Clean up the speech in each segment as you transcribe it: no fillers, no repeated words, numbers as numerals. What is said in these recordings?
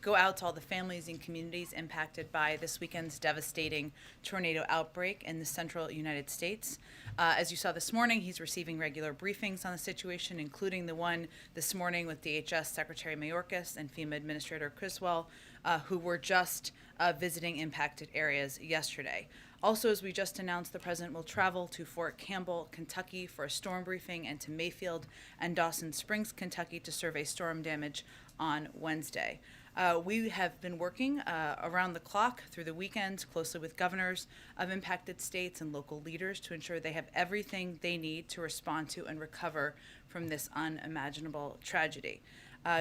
go out to all the families and communities impacted by this weekend's devastating tornado outbreak in the central United States. As you saw this morning, he's receiving regular briefings on the situation, including the one this morning with DHS Secretary Mayorkas and FEMA Administrator Criswell, who were just visiting impacted areas yesterday. Also, as we just announced, the president will travel to Fort Campbell, Kentucky for a storm briefing, and to Mayfield and Dawson Springs, Kentucky to survey storm damage on Wednesday. We have been working around the clock through the weekend closely with governors of impacted states and local leaders to ensure they have everything they need to respond to and recover from this unimaginable tragedy.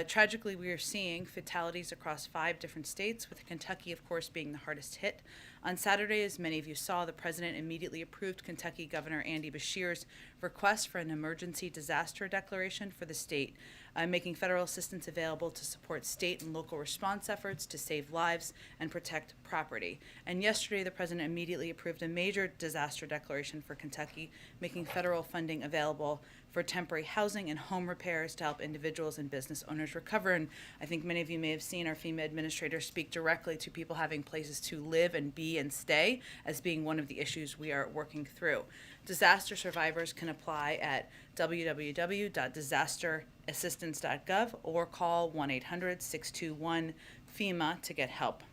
Tragically, we are seeing fatalities across 5 different states, with Kentucky, of course, being the hardest hit. On Saturday, as many of you saw, the president immediately approved Kentucky Governor Andy Beshear's request for an emergency disaster declaration for the state, making federal assistance available to support state and local response efforts to save lives and protect property. And yesterday, the president immediately approved a major disaster declaration for Kentucky, making federal funding available for temporary housing and home repairs to help individuals and business owners recover. And I think many of you may have seen our FEMA administrators speak directly to people having places to live and be and stay as being one of the issues we are working through. Disaster survivors can apply at www.disasterassistance.gov or call 1-800-621-FEMA to get help.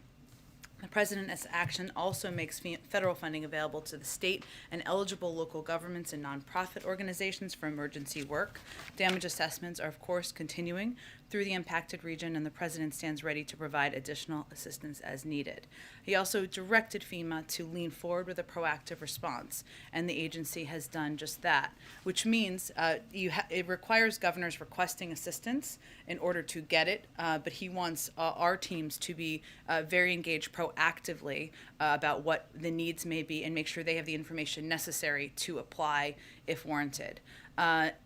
The President's action also makes federal funding available to the state and eligible local governments and nonprofit organizations for emergency work. Damage assessments are, of course, continuing through the impacted region, and the President stands ready to provide additional assistance as needed. He also directed FEMA to lean forward with a proactive response, and the agency has done just that, which means it requires governors requesting assistance in order to get it, but he wants our teams to be very engaged proactively about what the needs may be and make sure they have the information necessary to apply if warranted.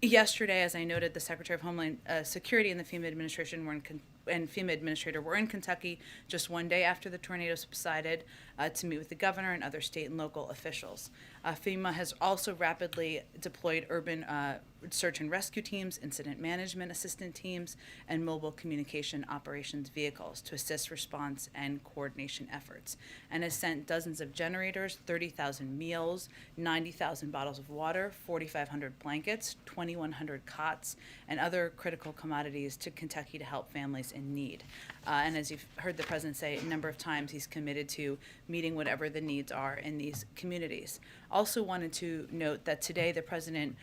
Yesterday, as I noted, the Secretary of Homeland Security and the FEMA administration and FEMA administrator were in Kentucky just one day after the tornado subsided to meet with the governor and other state and local officials. FEMA has also rapidly deployed urban search and rescue teams, incident management assistant teams, and mobile communication operations vehicles to assist response and coordination efforts, and has sent dozens of generators, 30,000 meals, 90,000 bottles of water, 4,500 blankets, 2,100 cots, and other critical commodities to Kentucky to help families in need. And as you've heard the president say a number of times, he's committed to meeting whatever the needs are in these communities. Also wanted to note that today the president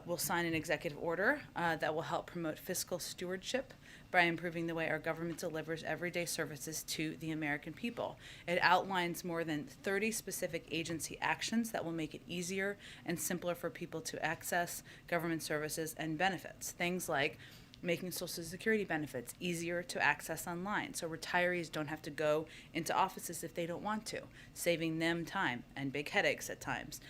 will sign an executive order that will help promote fiscal stewardship by improving the way our government delivers everyday services to the American people. It outlines more than 30 specific agency actions that will make it easier and simpler for people to access government services and benefits. Things like making Social Security benefits easier to access online so retirees don't have to go into offices if they don't want to, saving them time and big headaches at times.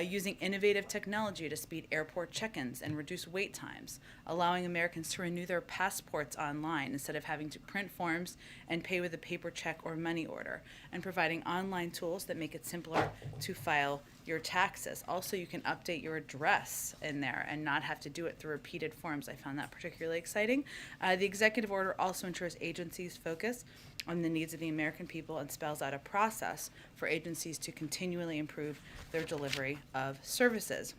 Using innovative technology to speed airport check-ins and reduce wait times, allowing Americans to renew their passports online instead of having to print forms and pay with a paper check or money order, and providing online tools that make it simpler to file your taxes. Also, you can update your address in there and not have to do it through repeated forms. I found that particularly exciting. The executive order also ensures agencies focus on the needs of the American people and spells out a process for agencies to continually improve their delivery of services.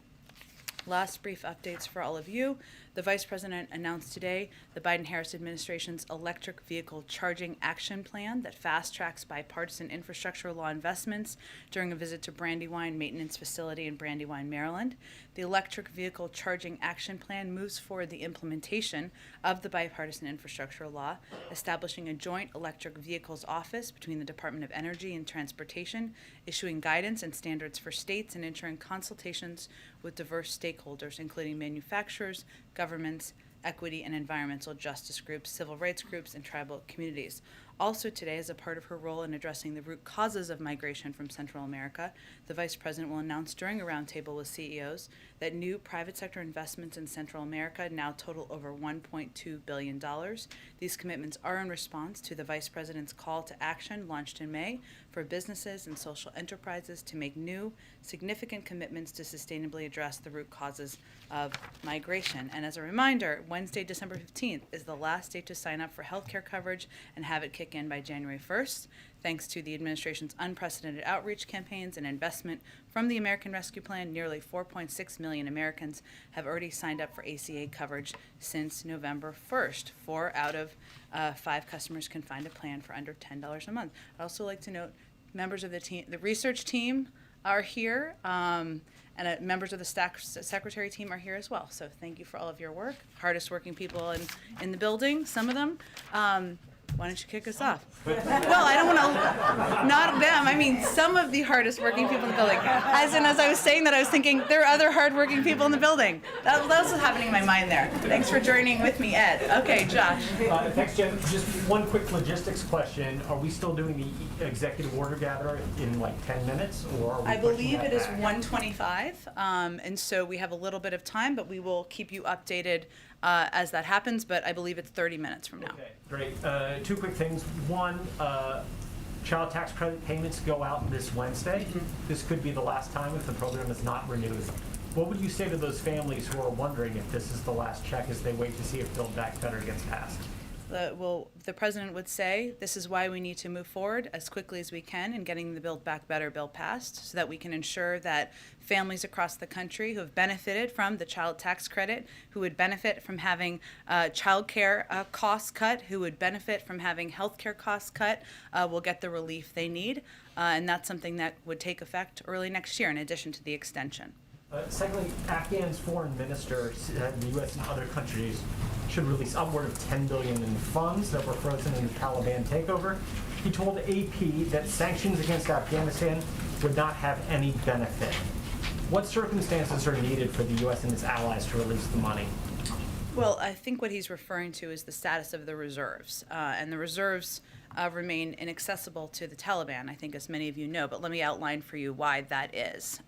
Last brief updates for all of you. The Vice President announced today the Biden-Harris administration's electric vehicle charging action plan that fast-tracks bipartisan infrastructure law investments during a visit to Brandywine Maintenance Facility in Brandywine, Maryland. The electric vehicle charging action plan moves forward the implementation of the bipartisan infrastructure law, establishing a joint electric vehicles office between the Department of Energy and Transportation, issuing guidance and standards for states, and ensuring consultations with diverse stakeholders, including manufacturers, governments, equity and environmental justice groups, civil rights groups, and tribal communities. Also today, as a part of her role in addressing the root causes of migration from Central America, the Vice President will announce during a roundtable with CEOs that new private sector investments in Central America now total over $1.2 billion. These commitments are in response to the Vice President's call to action launched in May for businesses and social enterprises to make new, significant commitments to sustainably address the root causes of migration. And as a reminder, Wednesday, December 15th is the last date to sign up for healthcare coverage and have it kick in by January 1st. Thanks to the administration's unprecedented outreach campaigns and investment from the American Rescue Plan, nearly 4.6 million Americans have already signed up for ACA coverage since November 1st. 4 out of 5 customers can find a plan for under $10 a month. I'd also like to note members of the team, the research team are here, and members of the secretary team are here as well. So thank you for all of your work. Hardest working people in the building, some of them. Why don't you kick us off? Well, I don't want to, not them, I mean some of the hardest working people in the building. As I was saying that, I was thinking there are other hard-working people in the building. That was happening in my mind there. Thanks for joining with me, Ed. Okay, Josh. Thanks, Jen. Just one quick logistics question. Are we still doing the executive order gather in like 10 minutes? Or are we I believe it is back? 1:25, and so we have a little bit of time, but we will keep you updated as that happens, but I believe it's 30 minutes from now. Okay, great. 2 quick things. One, child tax credit payments go out this Wednesday. Mm-hmm. This could be the last time if the program is not renewed. What would you say to those families who are wondering if this is the last check as they wait to see if Build Back Better gets passed? The president would say this is why we need to move forward as quickly as we can in getting the Build Back Better bill passed so that we can ensure that families across the country who have benefited from the child tax credit, who would benefit from having child care costs cut, who would benefit from having health care costs cut, will get the relief they need. And that's something that would take effect early next year in addition to the extension. Secondly, Afghan's foreign minister said the U.S. and other countries should release upward of $10 billion in funds that were frozen in the Taliban takeover. He told AP that sanctions against Afghanistan would not have any benefit. What circumstances are needed for the U.S. and its allies to release the money? Well, I think what he's referring to is the status of the reserves, and the reserves remain inaccessible to the Taliban, I think, as many of you know, but let me outline for you why that is.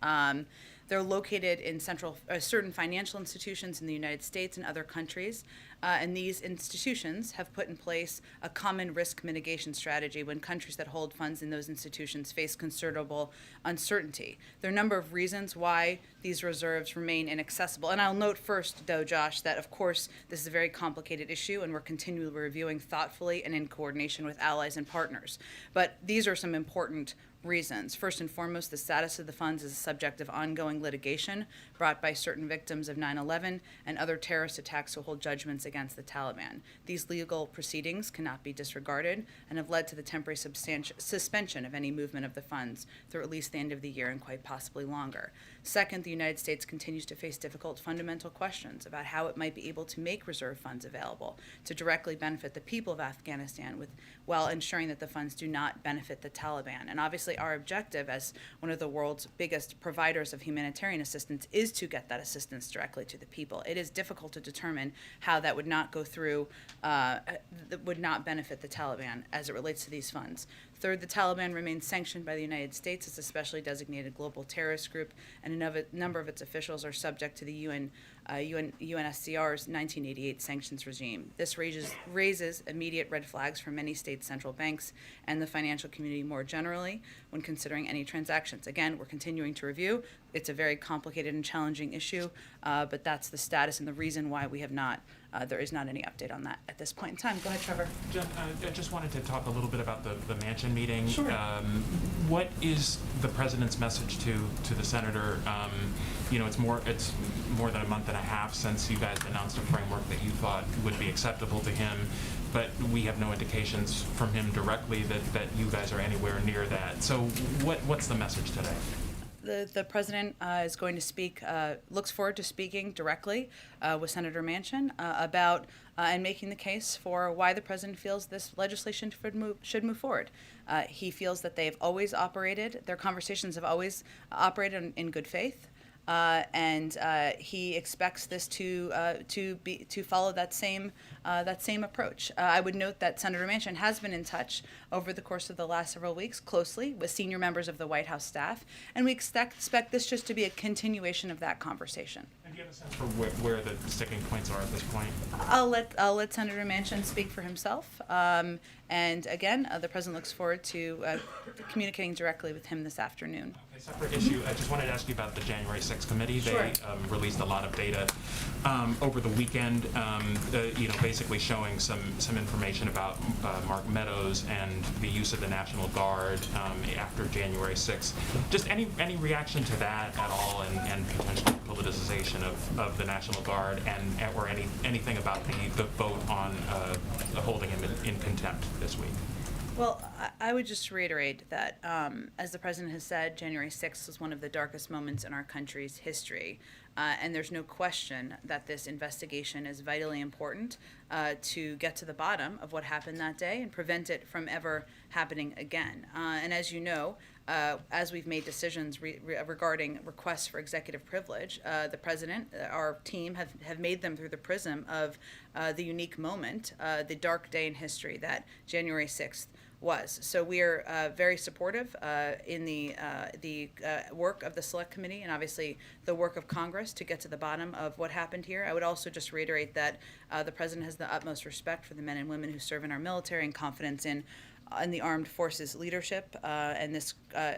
They're located in certain financial institutions in the United States and other countries, and these institutions have put in place a common risk mitigation strategy when countries that hold funds in those institutions face considerable uncertainty. There are a number of reasons why these reserves remain inaccessible. And I'll note first, though, Josh, that of course this is a very complicated issue and we're continually reviewing thoughtfully and in coordination with allies and partners. But these are some important reasons. First and foremost, the status of the funds is a subject of ongoing litigation brought by certain victims of 9/11 and other terrorist attacks who hold judgments against the Taliban. These legal proceedings cannot be disregarded and have led to the temporary suspension of any movement of the funds through at least the end of the year and quite possibly longer. Second, the United States continues to face difficult fundamental questions about how it might be able to make reserve funds available to directly benefit the people of Afghanistan while ensuring that the funds do not benefit the Taliban. And obviously our objective as one of the world's biggest providers of humanitarian assistance is to get that assistance directly to the people. It is difficult to determine how that would not go through, would not benefit the Taliban as it relates to these funds. Third, the Taliban remains sanctioned by the United States as a specially designated global terrorist group, and a number of its officials are subject to the UNSCR's 1988 sanctions regime. This raises immediate red flags for many state central banks and the financial community more generally when considering any transactions. Again, we're continuing to review. It's a very complicated and challenging issue, but that's the status and the reason why we have not, there is not any update on that at this point in time. Go ahead, Trevor. Jen, I just wanted to talk a little bit about the Manchin meeting. Sure. What is the president's message to the senator? It's more than a month and a half since you guys announced a framework that you thought would be acceptable to him, but we have no indications from him directly that you guys are anywhere near that. So what's the message today? The president is going to speak, looks forward to speaking directly with Senator Manchin about and making the case for why the president feels this legislation should move forward. He feels that they've always operated, their conversations have always operated in good faith. and he expects this to follow that same approach. I would note that Senator Manchin has been in touch over the course of the last several weeks closely with senior members of the White House staff, and we expect this just to be a continuation of that conversation. And do you have a sense for where the sticking points are at this point? I'll let Senator Manchin speak for himself. And again, the president looks forward to communicating directly with him this afternoon. A separate issue, I just wanted to ask you about the January 6th committee. Sure. They released a lot of data over the weekend, basically showing some information about Mark Meadows and the use of the National Guard after January 6th. Just any reaction to that at all, and potential politicization of the National Guard, or anything about the vote on holding him in contempt this week? Well, I would just reiterate that, as the president has said, January 6th was one of the darkest moments in our country's history. And there's no question that this investigation is vitally important to get to the bottom of what happened that day and prevent it from ever happening again. And as you know, as we've made decisions regarding requests for executive privilege, the president, our team have made them through the prism of the unique moment, the dark day in history that January 6th was. So we are very supportive in the work of the Select Committee and obviously the work of Congress to get to the bottom of what happened here. I would also just reiterate that the president has the utmost respect for the men and women who serve in our military and confidence in the armed forces leadership, and this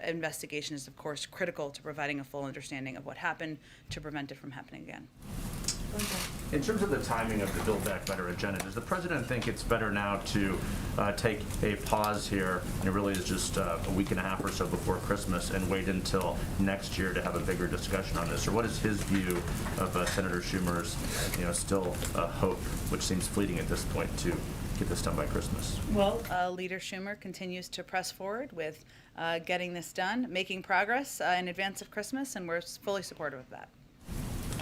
investigation is, of course, critical to providing a full understanding of what happened to prevent it from happening again. In terms of the timing of the Build Back Better agenda, does the president think it's better now to take a pause here, and it really is just a week and a half or so before Christmas, and wait until next year to have a bigger discussion on this? Or what is his view of Senator Schumer's, still hope, which seems fleeting at this point, to get this done by Christmas? Well, Leader Schumer continues to press forward with getting this done, making progress in advance of Christmas, and we're fully supportive of that.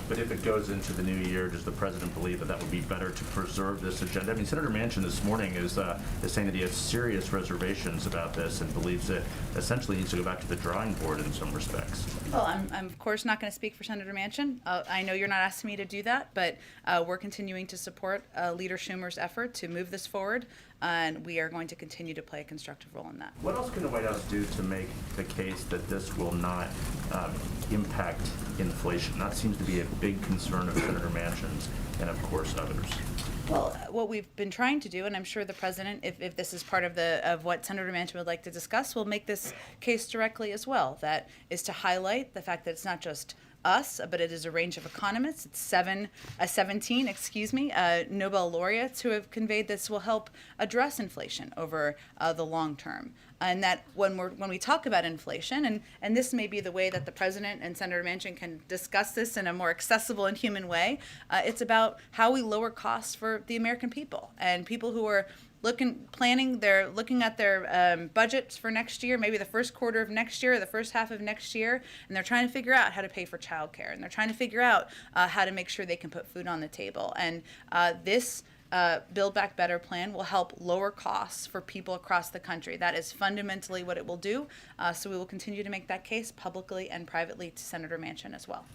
But if it goes into the new year, does the president believe that would be better to preserve this agenda? I mean, Senator Manchin this morning is saying that he has serious reservations about this and believes that essentially needs to go back to the drawing board in some respects. Well, I'm of course not going to speak for Senator Manchin. I know you're not asking me to do that, but we're continuing to support Leader Schumer's effort to move this forward, and we are going to continue to play a constructive role in that. What else can the White House do to make the case that this will not impact inflation? That seems to be a big concern of Senator Manchin's and, of course, others. Well, what we've been trying to do, and I'm sure the president, if this is part of what Senator Manchin would like to discuss, will make this case directly as well. That is to highlight the fact that it's not just us, but it is a range of economists. It's 17 Nobel laureates who have conveyed this will help address inflation over the long term. And that when we talk about inflation, and this may be the way that the president and Senator Manchin can discuss this in a more accessible and human way, it's about how we lower costs for the American people and people who are looking at their budgets for next year, maybe the first quarter of next year or the first half of next year, and they're trying to figure out how to pay for childcare, and they're trying to figure out how to make sure they can put food on the table. And this Build Back Better plan will help lower costs for people across the country. That is fundamentally what it will do. So we will continue to make that case publicly and privately to Senator Manchin as well.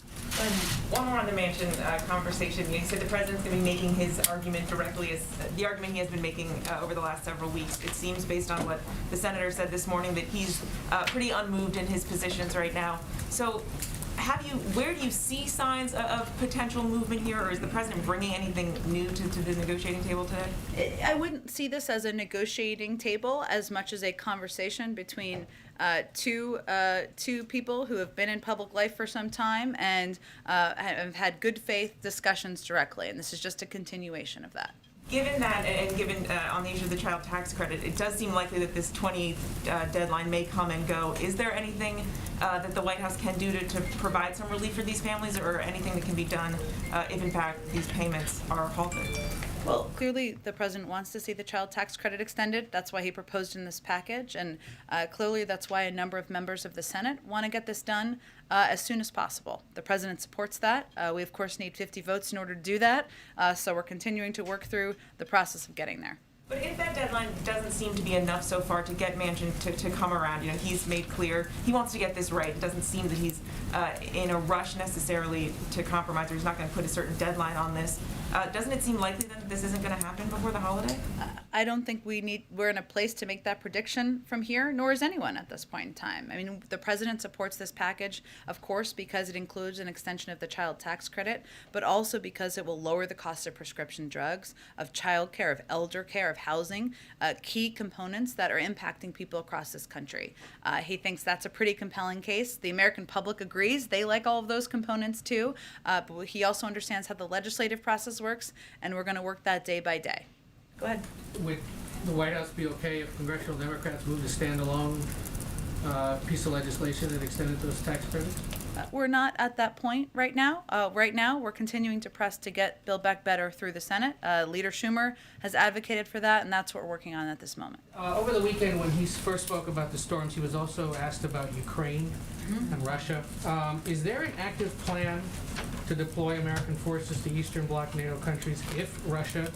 One more on the Manchin conversation. You said the president's going to be making his argument directly as the argument he has been making over the last several weeks. It seems, based on what the senator said this morning, that he's pretty unmoved in his positions right now. So where do you see signs of potential movement here, or is the president bringing anything new to the negotiating table today? I wouldn't see this as a negotiating table as much as a conversation between two people who have been in public life for some time and have had good faith discussions directly, and this is just a continuation of that. Given that, and given on the issue of the child tax credit, it does seem likely that this 20 deadline may come and go. Is there anything that the White House can do to provide some relief for these families, or anything that can be done if, in fact, these payments are halted? Well, clearly the president wants to see the child tax credit extended. That's why he proposed in this package. And clearly that's why a number of members of the Senate want to get this done as soon as possible. The president supports that. We, of course, need 50 votes in order to do that. So we're continuing to work through the process of getting there. But if that deadline doesn't seem to be enough so far to get Manchin to come around, he's made clear he wants to get this right. It doesn't seem that he's in a rush necessarily to compromise, or he's not going to put a certain deadline on this. Doesn't it seem likely then that this isn't going to happen before the holiday? I don't think we're in a place to make that prediction from here, nor is anyone at this point in time. I mean, the president supports this package, of course, because it includes an extension of the child tax credit, but also because it will lower the cost of prescription drugs, of child care, of elder care, of housing, key components that are impacting people across this country. He thinks that's a pretty compelling case. The American public agrees. They like all of those components too, but he also understands how the legislative process works, and we're going to work that day by day. Go ahead. Would the White House be okay if congressional Democrats moved a standalone piece of legislation that extended those tax credits? We're not at that point right now. Right now, we're continuing to press to get Build Back Better through the Senate. Leader Schumer has advocated for that, and that's what we're working on at this moment. Over the weekend, when he first spoke about the storms, he was also asked about Ukraine and Russia. Is there an active plan to deploy American forces to Eastern Bloc NATO countries if Russia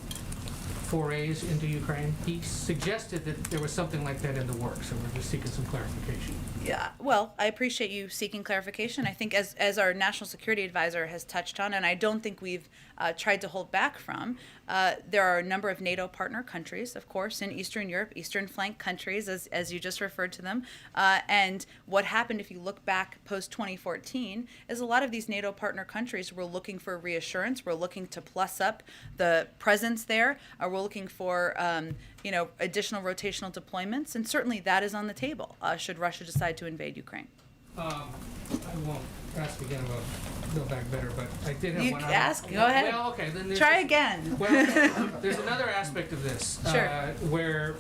forays into Ukraine? He suggested that there was something like that in the works, and we're just seeking some clarification. Yeah, well, I appreciate you seeking clarification. I think as our national security advisor has touched on, and I don't think we've tried to hold back from, there are a number of NATO partner countries, of course, in Eastern Europe, Eastern flank countries, as you just referred to them. And what happened, if you look back post-2014, is a lot of these NATO partner countries were looking for reassurance. We're looking to plus up the presence there. We're looking for additional rotational deployments, and certainly that is on the table should Russia decide to invade Ukraine. I won't ask again about Build Back Better, but I did have You one. ask, go ahead. Well, okay, then there's Try again. Well, there's another aspect of this Sure. where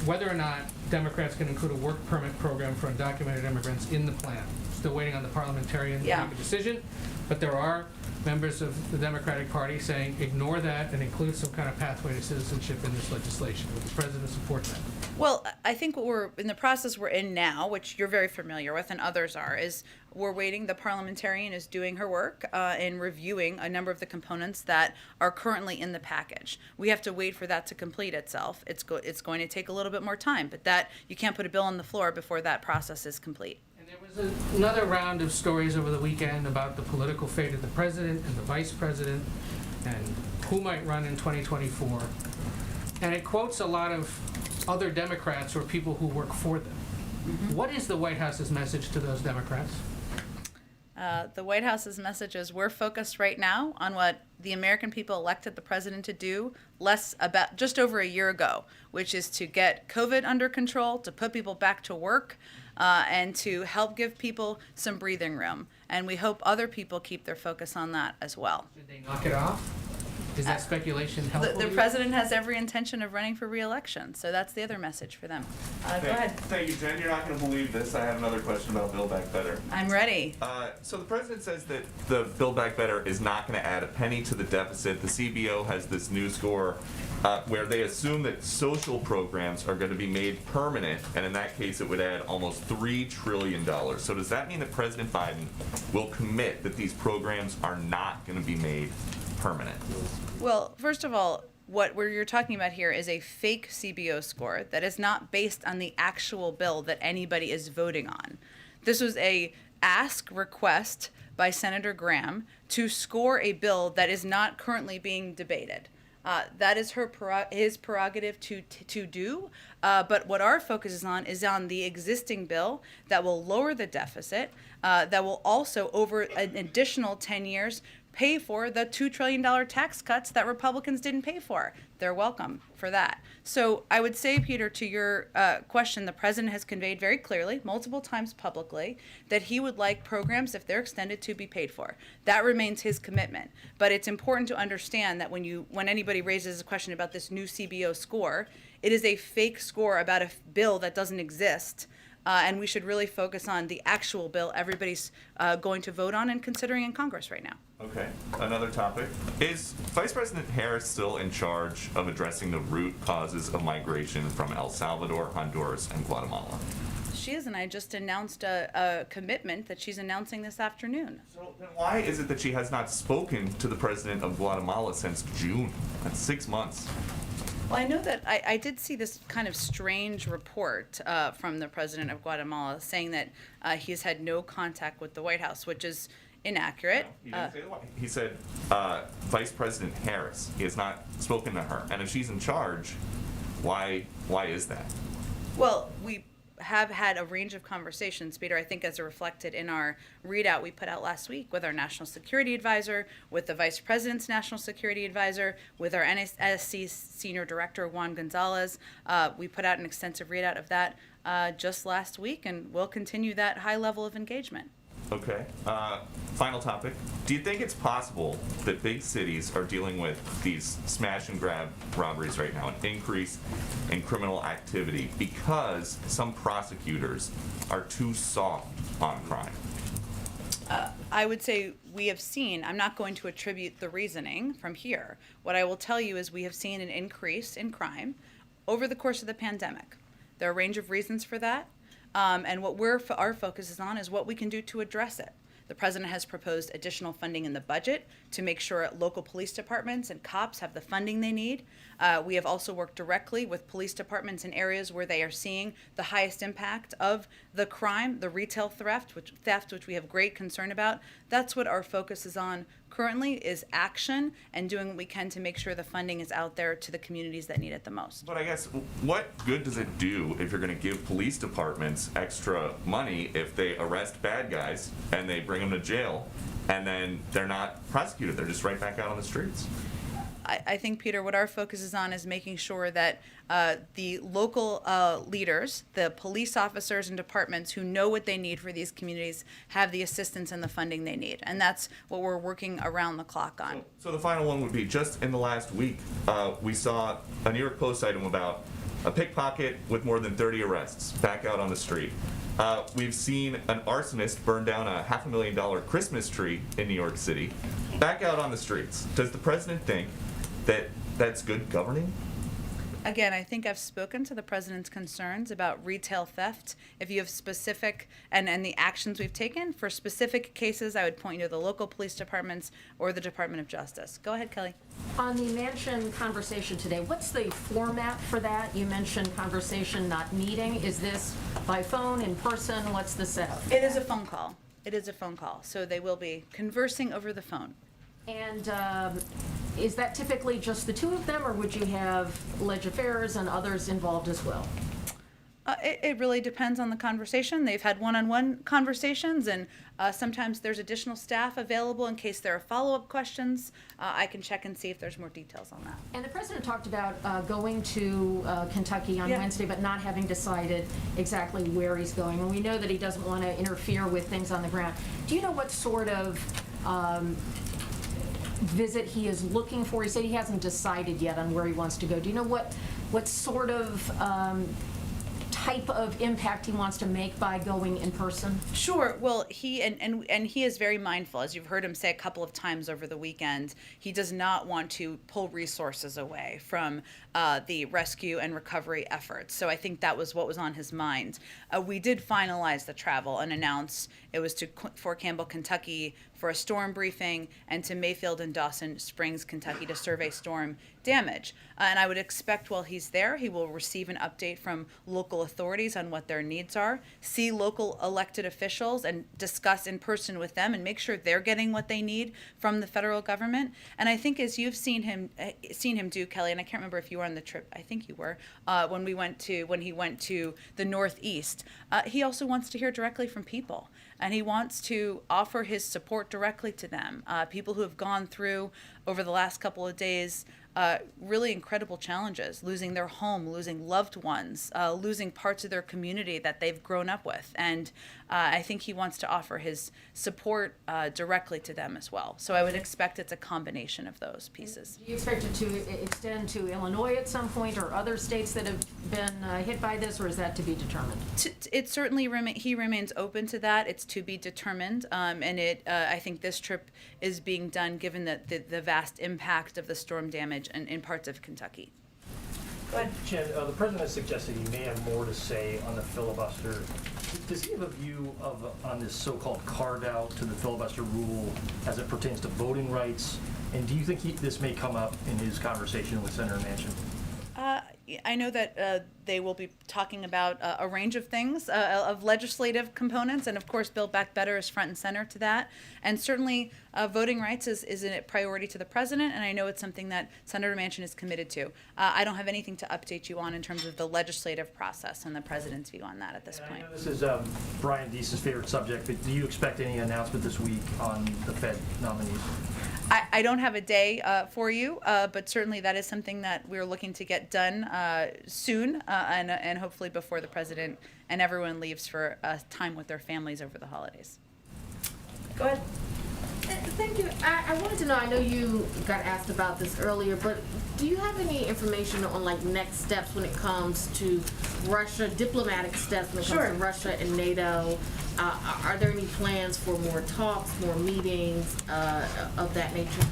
whether or not Democrats can include a work permit program for undocumented immigrants in the plan. Still waiting on the parliamentarian to Yeah. make a decision, but there are members of the Democratic Party saying ignore that and include some kind of pathway to citizenship in this legislation. Would the president support that? Well, I think what we're in the process we're in now, which you're very familiar with and others are, is we're waiting. The parliamentarian is doing her work in reviewing a number of the components that are currently in the package. We have to wait for that to complete itself. It's going to take a little bit more time, but that you can't put a bill on the floor before that process is complete. There was another round of stories over the weekend about the political fate of the president and the vice president and who might run in 2024. And it quotes a lot of other Democrats or people who work for them. Mm-hmm. What is the White House's message to those Democrats? The White House's message is we're focused right now on what the American people elected the president to do just over a year ago, which is to get COVID under control, to put people back to work, and to help give people some breathing room. And we hope other people keep their focus on that as well. Did they knock it off? Is that speculation helpful? The president has every intention of running for re-election, so that's the other message for them. Go ahead. Thank you, Jen. You're not going to believe this. I have another question about Build Back Better. I'm ready. So the president says that the Build Back Better is not going to add a penny to the deficit. The CBO has this new score where they assume that social programs are going to be made permanent, and in that case it would add almost $3 trillion. So does that mean that President Biden will commit that these programs are not going to be made permanent? Well, first of all, what you're talking about here is a fake CBO score that is not based on the actual bill that anybody is voting on. This was a request by Senator Graham to score a bill that is not currently being debated. That is his prerogative to do. But what our focus is on the existing bill that will lower the deficit, that will also, over an additional 10 years, pay for the $2 trillion tax cuts that Republicans didn't pay for. They're welcome for that. So I would say, Peter, to your question, the president has conveyed very clearly, multiple times publicly, that he would like programs, if they're extended, to be paid for. That remains his commitment. But it's important to understand that when anybody raises a question about this new CBO score, it is a fake score about a bill that doesn't exist. And we should really focus on the actual bill everybody's going to vote on and considering in Congress right now. Okay, another topic. Is Vice President Harris still in charge of addressing the root causes of migration from El Salvador, Honduras, and Guatemala? She is, and I just announced a commitment that she's announcing this afternoon. So then why is it that she has not spoken to the president of Guatemala since June? That's 6 months. Well, I know that I did see this kind of strange report from the president of Guatemala saying that he's had no contact with the White House, which is inaccurate. He didn't say the White House. He said Vice President Harris. He has not spoken to her. And if she's in charge, why is that? Well, we have had a range of conversations, Peter, I think as reflected in our readout we put out last week with our National Security Advisor, with the Vice President's National Security Advisor, with our NSC Senior Director, Juan Gonzalez. We put out an extensive readout of that just last week, and we'll continue that high level of engagement. Okay. Final topic. Do you think it's possible that big cities are dealing with these smash and grab robberies right now, an increase in criminal activity because some prosecutors are too soft on crime? I would say we have seen, I'm not going to attribute the reasoning from here. What I will tell you is we have seen an increase in crime over the course of the pandemic. There are a range of reasons for that. And what our focus is on is what we can do to address it. The president has proposed additional funding in the budget to make sure local police departments and cops have the funding they need. We have also worked directly with police departments in areas where they are seeing the highest impact of the crime, the retail theft, which we have great concern about. That's what our focus is on currently, is action and doing what we can to make sure the funding is out there to the communities that need it the most. But I guess, what good does it do if you're going to give police departments extra money if they arrest bad guys and they bring them to jail and then they're not prosecuted? They're just right back out on the streets. I think, Peter, what our focus is on is making sure that the local leaders, the police officers and departments who know what they need for these communities have the assistance and the funding they need. And that's what we're working around the clock on. So the final one would be, just in the last week, we saw a New York Post item about a pickpocket with more than 30 arrests back out on the street. We've seen an arsonist burn down a $500,000 Christmas tree in New York City back out on the streets. Does the president think that that's good governing? Again, I think I've spoken to the president's concerns about retail theft. If you have specific, and the actions we've taken for specific cases, I would point you to the local police departments or the Department of Justice. Go ahead, Kelly. On the Manchin conversation today, what's the format for that? You mentioned conversation, not meeting. Is this by phone, in person? What's the setup? It is a phone call. It is a phone call. So they will be conversing over the phone. And is that typically just the two of them, or would you have ledge affairs and others involved as well? It really depends on the conversation. They've had one-on-one conversations, and sometimes there's additional staff available in case there are follow-up questions. I can check and see if there's more details on that. And the president talked about going to Kentucky on Yeah. Wednesday, but not having decided exactly where he's going. And we know that he doesn't want to interfere with things on the ground. Do you know what sort of visit he is looking for? He said he hasn't decided yet on where he wants to go. Do you know what sort of type of impact he wants to make by going in person? Sure. Well, he and he is very mindful, as you've heard him say a couple of times over the weekend. He does not want to pull resources away from the rescue and recovery efforts. So I think that was what was on his mind. We did finalize the travel and announce it was to Fort Campbell, Kentucky, for a storm briefing, and to Mayfield and Dawson Springs, Kentucky, to survey storm damage. And I would expect while he's there, he will receive an update from local authorities on what their needs are, see local elected officials and discuss in person with them and make sure they're getting what they need from the federal government. And I think as you've seen him do, Kelly, and I can't remember if you were on the trip, I think you were, when he went to the Northeast, he also wants to hear directly from people. And he wants to offer his support directly to them, people who have gone through over the last couple of days really incredible challenges, losing their home, losing loved ones, losing parts of their community that they've grown up with. And I think he wants to offer his support directly to them as well. So I would expect it's a combination of those pieces. Do you expect it to extend to Illinois at some point, or other states that have been hit by this, or is that to be determined? It certainly he remains open to that. It's to be determined, and I think this trip is being done given the vast impact of the storm damage in parts of Kentucky. Jen, the president has suggested he may have more to say on the filibuster. Does he have a view on this so-called carve-out to the filibuster rule as it pertains to voting rights? And do you think this may come up in his conversation with Senator Manchin? I know that they will be talking about a range of things, of legislative components, and of course, Build Back Better is front and center to that. And certainly, voting rights is a priority to the president, and I know it's something that Senator Manchin is committed to. I don't have anything to update you on in terms of the legislative process and the president's view on that at this And point. I know this is Brian Deese's favorite subject, but do you expect any announcement this week on the Fed nominees? I don't have a day for you, but certainly that is something that we're looking to get done soon, and hopefully before the president and everyone leaves for time with their families over the holidays. Go ahead. Thank you. I wanted to know, I know you got asked about this earlier, but do you have any information on like next steps when it comes to Russia, diplomatic steps when it comes Sure. to Russia and NATO? Are there any plans for more talks, more meetings of that nature?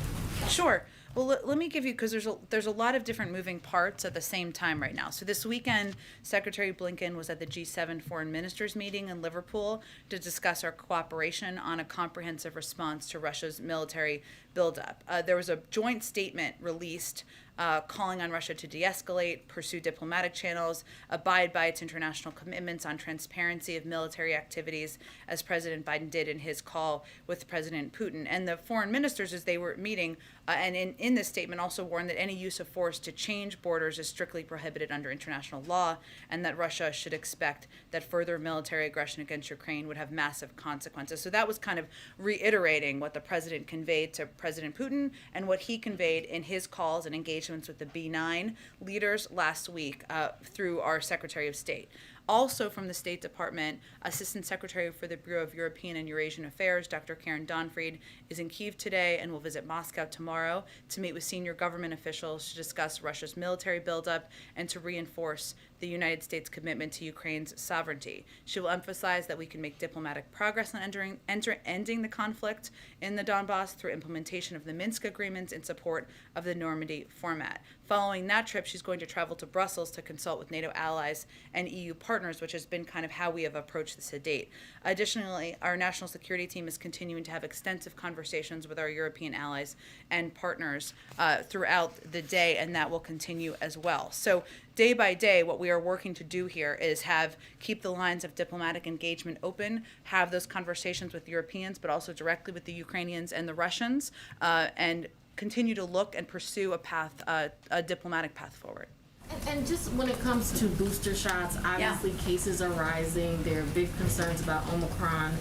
Sure. Well, let me give you, because there's a lot of different moving parts at the same time right now. So this weekend, Secretary Blinken was at the G7 foreign ministers meeting in Liverpool to discuss our cooperation on a comprehensive response to Russia's military buildup. There was a joint statement released calling on Russia to de-escalate, pursue diplomatic channels, abide by its international commitments on transparency of military activities, as President Biden did in his call with President Putin. And the foreign ministers, as they were meeting, and in this statement also warned that any use of force to change borders is strictly prohibited under international law, and that Russia should expect that further military aggression against Ukraine would have massive consequences. So that was kind of reiterating what the president conveyed to President Putin and what he conveyed in his calls and engagements with the B9 leaders last week through our Secretary of State. Also from the State Department, Assistant Secretary for the Bureau of European and Eurasian Affairs, Dr. Karen Donfried, is in Kyiv today and will visit Moscow tomorrow to meet with senior government officials to discuss Russia's military buildup and to reinforce the United States' commitment to Ukraine's sovereignty. She will emphasize that we can make diplomatic progress on ending the conflict in the Donbass through implementation of the Minsk agreements in support of the Normandy format. Following that trip, she's going to travel to Brussels to consult with NATO allies and EU partners, which has been kind of how we have approached this to date. Additionally, our national security team is continuing to have extensive conversations with our European allies and partners throughout the day, and that will continue as well. So day by day, what we are working to do here is keep the lines of diplomatic engagement open, have those conversations with Europeans, but also directly with the Ukrainians and the Russians, and continue to look and pursue a diplomatic path forward. And just when it comes to booster shots, obviously cases are rising. There are big concerns about Omicron.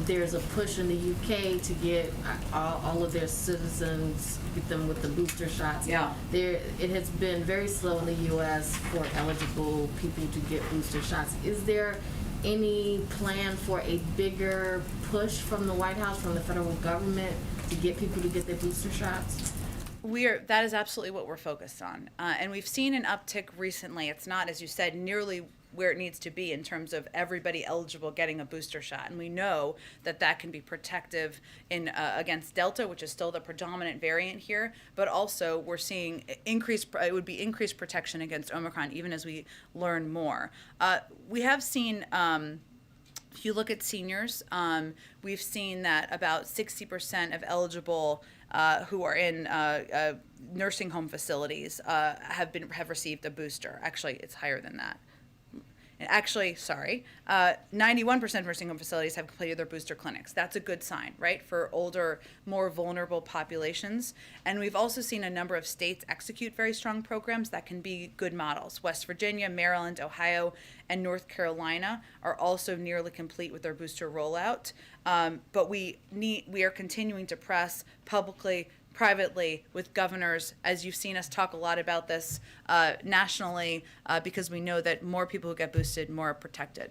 There's a push in the UK to get all of their citizens, get them with the booster shots. Yeah. It has been very slow in the US for eligible people to get booster shots. Is there any plan for a bigger push from the White House, from the federal government, to get people to get their booster shots? That is absolutely what we're focused on. And we've seen an uptick recently. It's not, as you said, nearly where it needs to be in terms of everybody eligible getting a booster shot. And we know that that can be protective against Delta, which is still the predominant variant here, but also we're seeing increased protection against Omicron even as we learn more. We have seen, if you look at seniors, we've seen that about 60% of eligible who are in nursing home facilities have received a booster. Actually, it's higher than that. 91% of nursing home facilities have completed their booster clinics. That's a good sign, right, for older, more vulnerable populations. And we've also seen a number of states execute very strong programs that can be good models. West Virginia, Maryland, Ohio, and North Carolina are also nearly complete with their booster rollout. But we are continuing to press publicly, privately, with governors, as you've seen us talk a lot about this nationally, because we know that more people who get boosted, more are protected.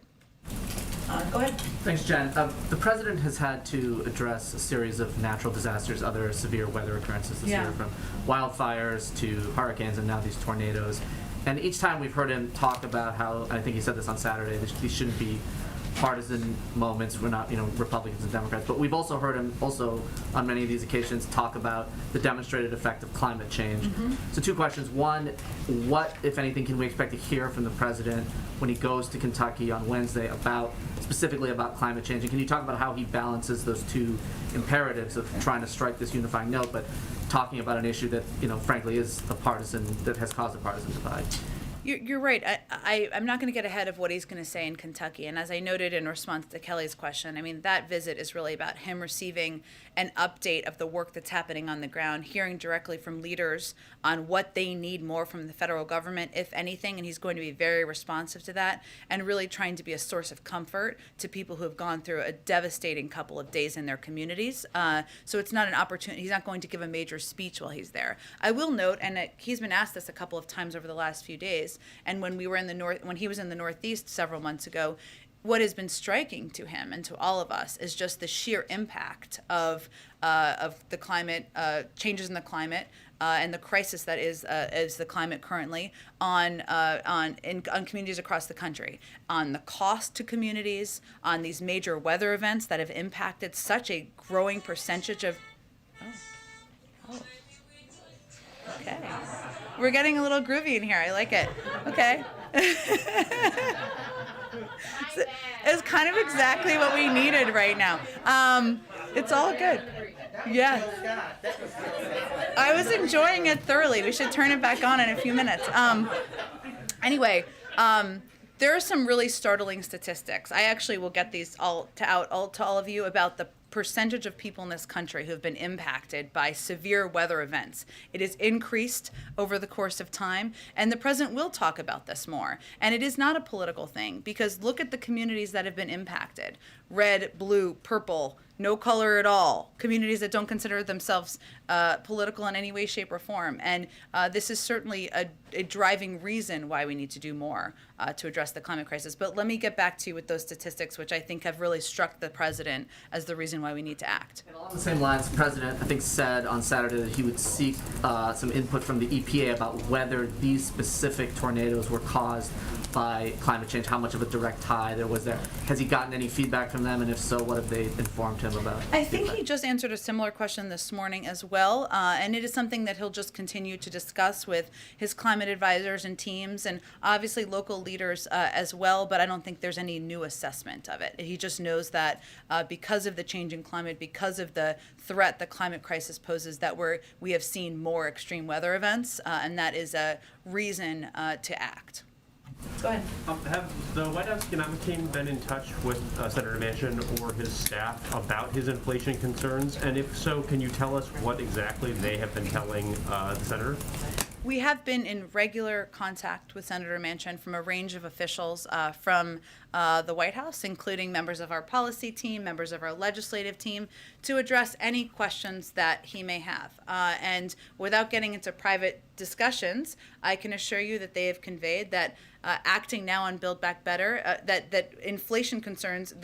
Go ahead. Thanks, Jen. The president has had to address a series of natural disasters, other severe weather occurrences this year, from wildfires to hurricanes and now these tornadoes. And each time we've heard him talk about how, and I think he said this on Saturday, these shouldn't be partisan moments. We're not, Republicans and Democrats, but we've also heard him on many of these occasions talk about the demonstrated effect of climate change. Mm-hmm. So 2 questions. One, what, if anything, can we expect to hear from the president when he goes to Kentucky on Wednesday specifically about climate change? And can you talk about how he balances those 2 imperatives of trying to strike this unifying note, but talking about an issue that, frankly, is that has caused a partisan divide? You're right. I'm not going to get ahead of what he's going to say in Kentucky. And as I noted in response to Kelly's question, I mean, that visit is really about him receiving an update of the work that's happening on the ground, hearing directly from leaders on what they need more from the federal government, if anything. And he's going to be very responsive to that and really trying to be a source of comfort to people who have gone through a devastating couple of days in their communities. So it's not an opportunity. He's not going to give a major speech while he's there. I will note, and he's been asked this a couple of times over the last few days, and when we were in the when he was in the Northeast several months ago, what has been striking to him and to all of us is just the sheer impact of the climate changes in the climate and the crisis that is the climate currently on communities across the country, on the cost to communities, on these major weather events that have impacted such a growing percentage of. Okay. We're getting a little groovy in here. I like it. Okay. It's kind of exactly what we needed right now. It's all good. Yeah. I was enjoying it thoroughly. We should turn it back on in a few minutes. Anyway, there are some really startling statistics. I actually will get these all to all of you about the percentage of people in this country who have been impacted by severe weather events. It has increased over the course of time, and the president will talk about this more. And it is not a political thing, because look at the communities that have been impacted. Red, blue, purple, no color at all. Communities that don't consider themselves political in any way, shape, or form. And this is certainly a driving reason why we need to do more to address the climate crisis. But let me get back to you with those statistics, which I think have really struck the president as the reason why we need to act. And along the same lines, the president, I think, said on Saturday that he would seek some input from the EPA about whether these specific tornadoes were caused by climate change, how much of a direct tie there was there. Has he gotten any feedback from them, and if so, what have they informed him about? I think he just answered a similar question this morning as well, and it is something that he'll just continue to discuss with his climate advisors and teams, and obviously local leaders as well, but I don't think there's any new assessment of it. He just knows that because of the changing climate, because of the threat the climate crisis poses, that we have seen more extreme weather events, and that is a reason to act. Go ahead. Have the White House economic team been in touch with Senator Manchin or his staff about his inflation concerns? And if so, can you tell us what exactly they have been telling the senator? We have been in regular contact with Senator Manchin from a range of officials from the White House, including members of our policy team, members of our legislative team, to address any questions that he may have. And without getting into private discussions, I can assure you that they have conveyed that acting now on Build Back Better, that inflation concerns,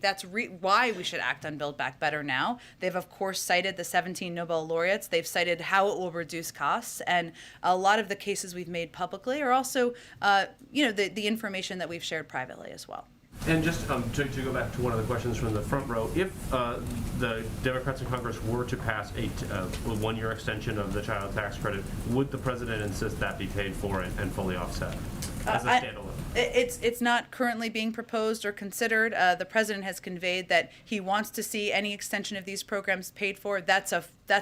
that's why we should act on Build Back Better now. They've, of course, cited the 17 Nobel laureates. They've cited how it will reduce costs. And a lot of the cases we've made publicly are also, the information that we've shared privately as well. And just to go back to one of the questions from the front row, if the Democrats in Congress were to pass a one-year extension of the child tax credit, would the president insist that be paid for and fully offset as a standalone? It's not currently being proposed or considered. The president has conveyed that he wants to see any extension of these programs paid for. That's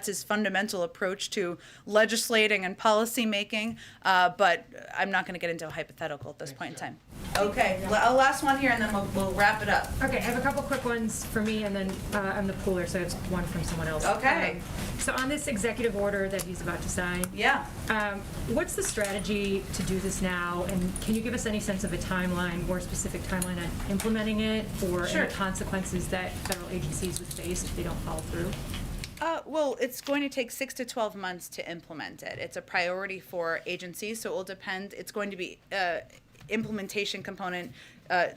his fundamental approach to legislating and policy making. But I'm not going to get into a hypothetical at this point in time. Okay, last one here, and then we'll wrap it up. Okay, I have a couple quick ones for me, and then I'm the pooler, so it's one from someone else. Okay. So on this executive order that he's about to sign, what's the strategy to do this now, and can you give us any sense of a timeline, more specific timeline on implementing it, or any consequences that federal agencies would face if they don't follow through? Well, it's going to take 6 to 12 months to implement it. It's a priority for agencies, so it will depend. It's going to be implementation component.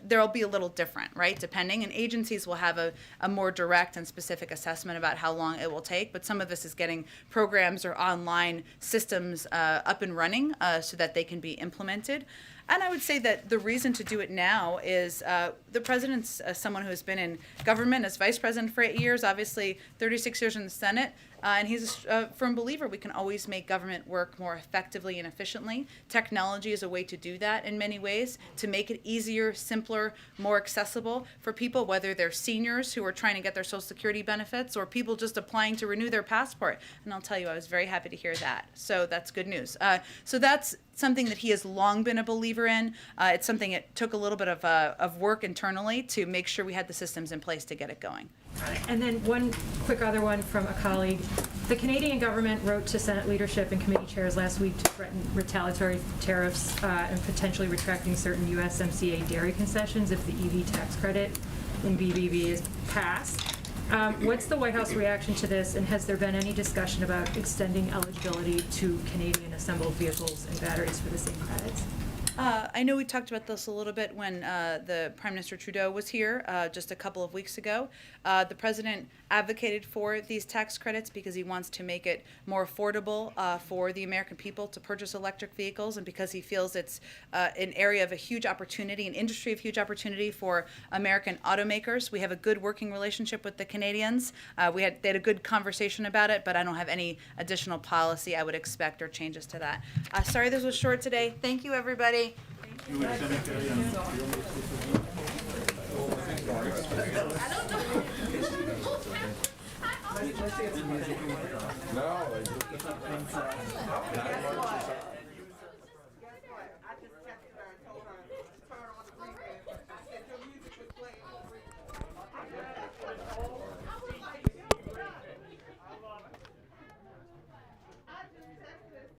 There'll be a little different, right, depending, and agencies will have a more direct and specific assessment about how long it will take, but some of this is getting programs or online systems up and running so that they can be implemented. And I would say that the reason to do it now is the president's someone who has been in government as vice president for 8 years, obviously 36 years in the Senate, and he's a firm believer we can always make government work more effectively and efficiently. Technology is a way to do that in many ways, to make it easier, simpler, more accessible for people, whether they're seniors who are trying to get their Social Security benefits or people just applying to renew their passport. And I'll tell you, I was very happy to hear that. So that's good news. So that's something that he has long been a believer in. It's something it took a little bit of work internally to make sure we had the systems in place to get it going. And then one quick other one from a colleague. The Canadian government wrote to Senate leadership and committee chairs last week to threaten retaliatory tariffs and potentially retracting certain USMCA dairy concessions if the EV tax credit in BBB is passed. What's the White House reaction to this, and has there been any discussion about extending eligibility to Canadian assembled vehicles and batteries for the same credits? I know we talked about this a little bit when the Prime Minister Trudeau was here just a couple of weeks ago. The President advocated for these tax credits because he wants to make it more affordable for the American people to purchase electric vehicles, and because he feels it's an area of a huge opportunity, an industry of huge opportunity for American automakers. We have a good working relationship with the Canadians. They had a good conversation about it, but I don't have any additional policy I would expect or changes to that. Sorry this was short today. Thank you, everybody. No,